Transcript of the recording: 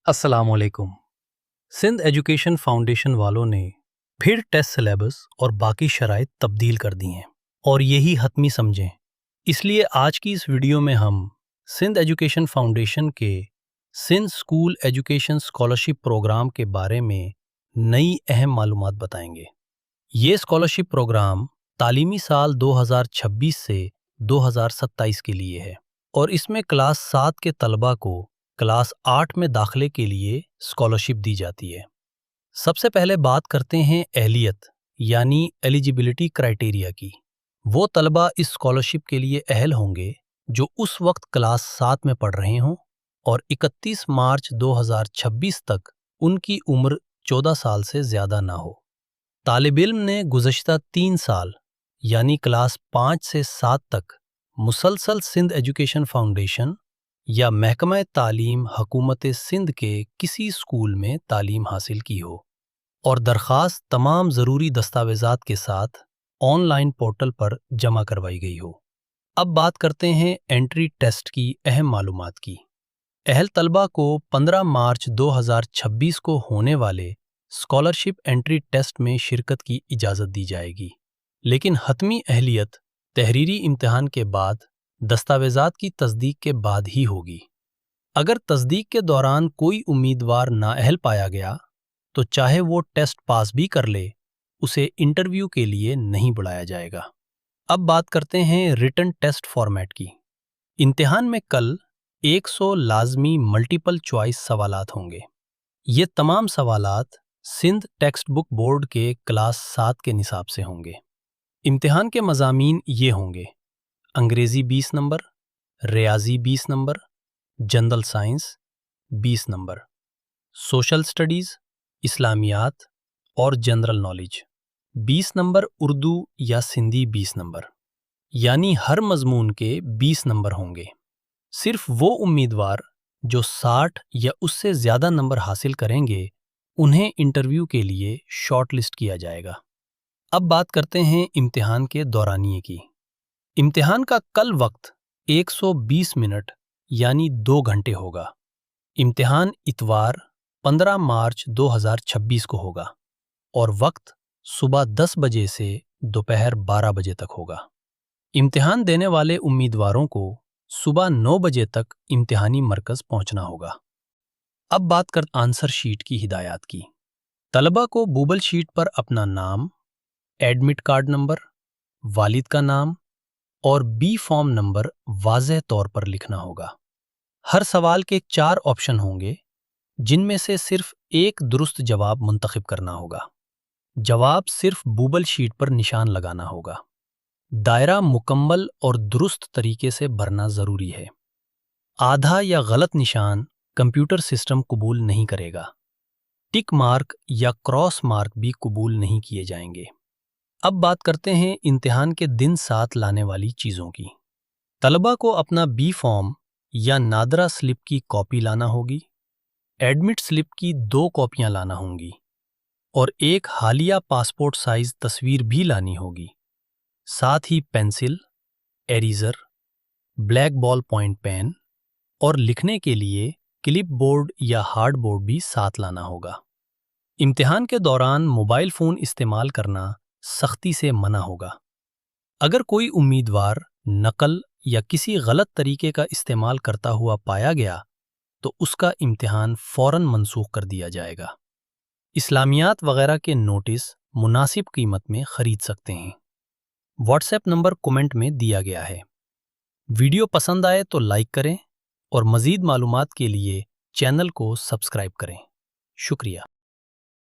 अस्सलाम वालेकुम। Sindh education foundation वालों ने फिर टेस्ट सिलेबस और बाकी शराइत तब्दील कर दी हैं और यही हतमी समझें। इसलिए आज की इस वीडियो में हम सिंध एजुकेशन फाउंडेशन के Sindh school education scholarship programme के बारे में नई अहम मालूमात बताएंगे। ये स्कॉलरशिप प्रोग्राम तालीमी साल 2026 से 2027 के लिए है और इसमें क्लास 7 के तलबा को क्लास 8 में दाखिले के लिए स्कॉलरशिप दी जाती है। सबसे पहले बात करते हैं अहलियत यानी एलिजिबिलिटी क्राइटेरिया की। वो तलबा इस स्कॉलरशिप के लिए अहल होंगे जो उस वक्त क्लास 7 में पढ़ रहे हों और 31 मार्च 2026 तक उनकी उम्र 14 साल से ज़्यादा ना हो। तालिब इल्म ने गुज़श्ता 3 साल यानी क्लास 5 से 7 तक मुसलसल सिंध एजुकेशन फाउंडेशन या महकमा तालीम हुकूमत सिंध के किसी स्कूल में तालीम हासिल की हो और दरख्वास्त तमाम ज़रूरी दस्तावेज़ात के साथ ऑनलाइन पोर्टल पर जमा करवाई गई हो। अब बात करते हैं एंट्री टेस्ट की अहम मालूमात की। अहल तलबा को 15 मार्च 2026 को होने वाले स्कॉलरशिप एंट्री टेस्ट में शिरकत की इजाज़त दी जाएगी, लेकिन हतमी अहलियत तहरीरी इम्तिहान के बाद दस्तावेज़ात की तस्दीक के बाद ही होगी। अगर तस्दीक के दौरान कोई उम्मीदवार नाअहल पाया गया तो चाहे वो टेस्ट पास भी कर ले, उसे इंटरव्यू के लिए नहीं बुलाया जाएगा। अब बात करते हैं रिटन टेस्ट फॉर्मेट की। इम्तिहान में कल 100 लाजमी मल्टीपल चॉइस सवालात होंगे। ये तमाम सवालात सिंध टेक्स्ट बुक बोर्ड के क्लास 7 के निसाब से होंगे। इम्तिहान के मज़ामीन ये होंगे: अंग्रेज़ी 20 नंबर, रियाजी 20 नंबर, जनरल साइंस 20 नंबर, सोशल स्टडीज़, इस्लामियात और जनरल नॉलेज 20 नंबर, उर्दू या सिंधी 20 नंबर, यानी हर मज़मून के 20 नंबर होंगे। सिर्फ वो उम्मीदवार जो 60 या उससे ज़्यादा नंबर हासिल करेंगे उन्हें इंटरव्यू के लिए शॉर्ट लिस्ट किया जाएगा। अब बात करते हैं इम्तिहान के दौरानिए की। इम्तिहान का कल वक्त 120 मिनट यानी 2 घंटे होगा। इम्तिहान इतवार 15 मार्च 2026 को होगा और वक्त सुबह 10 बजे से दोपहर 12 बजे तक होगा। इम्तिहान देने वाले उम्मीदवारों को सुबह 9 बजे तक इम्तिहानी मरकज़ पहुंचना होगा। अब बात कर आंसर शीट की हिदायत की। तलबा को बूबल शीट पर अपना नाम, एडमिट कार्ड नंबर, वालिद का नाम और बी फॉर्म नंबर वाज़ेह तौर पर लिखना होगा। हर सवाल के 4 ऑप्शन होंगे जिनमें से सिर्फ एक दुरुस्त जवाब मुंतखब करना होगा। जवाब सिर्फ बूबल शीट पर निशान लगाना होगा। दायरा मुकम्मल और दुरुस्त तरीके से भरना ज़रूरी है। आधा या गलत निशान कंप्यूटर सिस्टम कबूल नहीं करेगा। टिक मार्क या क्रॉस मार्क भी कबूल नहीं किए जाएंगे। अब बात करते हैं इम्तिहान के दिन साथ लाने वाली चीज़ों की। तलबा को अपना बी फॉर्म या नादरा स्लिप की कॉपी लाना होगी, एडमिट स्लिप की 2 कॉपियां लाना होंगी और एक हालिया पासपोर्ट साइज़ तस्वीर भी लानी होगी। साथ ही pencil, eraser, black ball point pen और लिखने के लिए क्लिप बोर्ड या हार्ड बोर्ड भी साथ लाना होगा। इम्तिहान के दौरान मोबाइल फ़ोन इस्तेमाल करना सख्ती से मना होगा। अगर कोई उम्मीदवार नकल या किसी गलत तरीके का इस्तेमाल करता हुआ पाया गया तो उसका इम्तिहान फ़ौरन मनसूख कर दिया जाएगा। इस्लामियात वगैरह के नोटिस मुनासिब कीमत में ख़रीद सकते हैं। व्हाट्सएप नंबर कमेंट में दिया गया है। वीडियो पसंद आए तो लाइक करें और मज़ीद मालूमात के लिए चैनल को सब्सक्राइब करें। शुक्रिया।